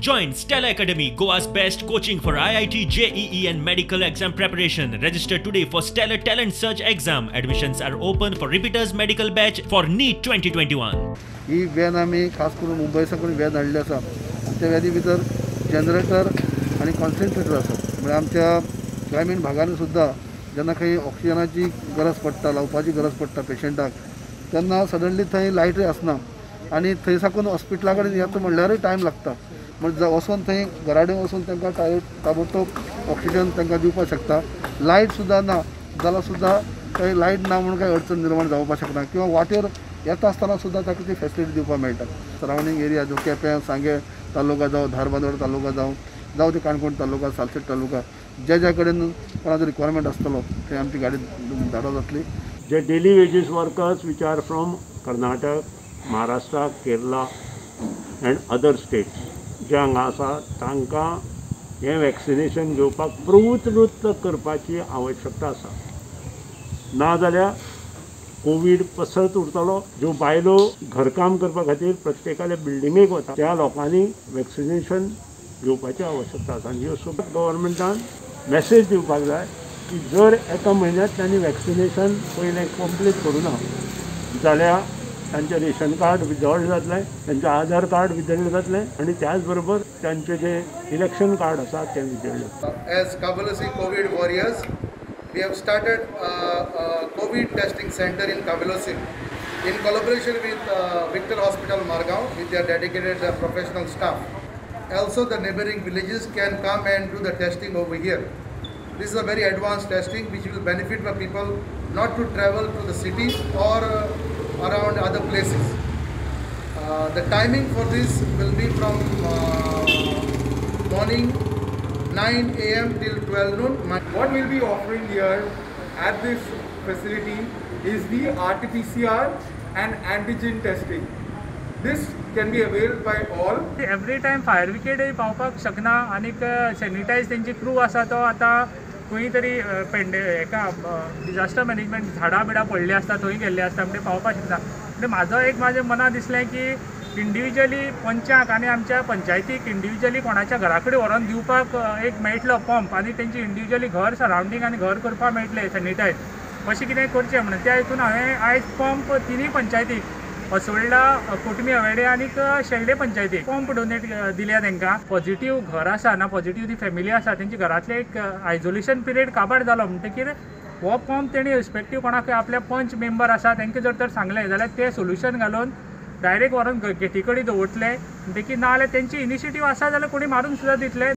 Join Stella Academy, Goa's best coaching for IIT, JEE and medical exam preparation. Register today for Stellar Talent Search exam. Admissions are open for repeaters medical batch for NEET 2021. He van आम्ही खास करून मुंबई साकून van हाडली आसा. त्या व्हॅनी भितर generator आणि concentrator आसात. म्हणजे आमच्या ग्रामीण भागांनी सुद्धा जेन्ना खंय ऑक्सिजनाची गरज पडटा, लावपाची गरज पडटा पेशंटाक, तेन्ना सडनली थंय लायटूय आसना आणि थंय साकून हॉस्पिटला कडेन येता म्हणल्यारूय टायम लागता. म्हणजे वचून थंय घराडेन वचून तांकां ताबडतोब ऑक्सिजन तांकां दिवपाक शकता. लायट सुद्दां ना जाल्यार सुद्दां थंय लायट ना म्हणून काही अडचण निर्माण जावपाक शकना किंवा वाटेर येता आसतना सुद्दां ताका ती फॅसिलिटी दिवपाक मेळटा. सरावंडींग एरिया जो केप्यां, सांगे तालुका जावं, धारबांदोड तालुका जावं ते काणकोण तालुका, सालसेट तालुका, ज्या कडेन कोणाचो रिक्वायरमेंट आसतलो थंय आमची गाडी धाडत जातली. जे daily wages workers which are from Karnataka, Maharashtra, Kerala and other states जे हांगा आसा तांकां हें वॅक्सिनेशन घेवपाक प्रवृत्त करपाची आवश्यकता आसा. नाजाल्यार कोवीड पसरत उरतलो. ज्यो बायलो घरकाम करपा खातीर प्रत्येकाल्या बिल्डिंगेक वता त्या लोकांनी वॅक्सिनेशन घेवपाची आवश्यकता आसा. ह्यो सुद्दां गव्हर्मेंटान मॅसेज दिवपाक जाय की जर एका म्हयन्यांत तांणी वॅक्सिनेशन पयलें कंप्लीट करूना जाल्यार तांचें रेशन कार्ड विथड्रॉल जातलें, तांचें आधार कार्ड विथड्रॉल जातलें आनी त्याच बरोबर तांचें जें इलेक्शन कार्ड आसा तें विथड्रॉल जातलें. As Kavalasi COVID warriors, we have started a COVID testing center in Kavalasi in collaboration with Victor Hospital Margao with their dedicated professional staff. Also, the neighboring villages can come and do the testing over here. This is a very advanced testing which will benefit the people not to travel to the city or around other places. The timing for this will be from morning 9 a.m. till 12 noon. What we'll be offering here at this facility is the RT-PCR and antigen testing. This can be availed by all. Every time fire brigade पावपाक शकना आणि sanitise तेंची crew आसा तो आता खंय तरी एका डिजास्टर मॅनेजमेंट झाडां बिडां पडली आसता थंय गेल्ले आसता म्हणजे पावपाक शकना. म्हणजे म्हाज्या मनां दिसलें की इंडिविज्युअली पंचाक आनी आमच्या पंचायतीक इंडिविज्युअली कोणाच्या घरा कडेन व्हरोन दिवपाक एक मेळटलो पंप आनी तेंची इंडिविज्युअली घर सरावंडींग आनी घर करपाक मेळटलें सॅनिटायज अशें कितें करचें म्हणून त्या हितून हांवें आयज पंप तिनूय पंचायतीक असोळडा, कोटमी हवेडे आणि शेळडे पंचायतीक पंप डोनेट दिल्या तांकां. पॉझिटिव्ह घर आसा ना पॉझिटिव्ह ती फॅमिली आसा तेंच्या घरांतले एक आयसोलेशन पिरियड काबार जालो म्हणटकीर हो पंप तेणी रिस्पेक्टीव कोणाक आपल्या पंच मेंबर आसा तांकां जर तर सांगलें जाल्यार ते सोल्युशन घालून डायरेक्ट व्हरून गेटी कडेन दवरतले. देखीक ना जाल्यार तेंची इनिशिएटीव आसा जाल्यार कोणी मारून सुद्दां दितले.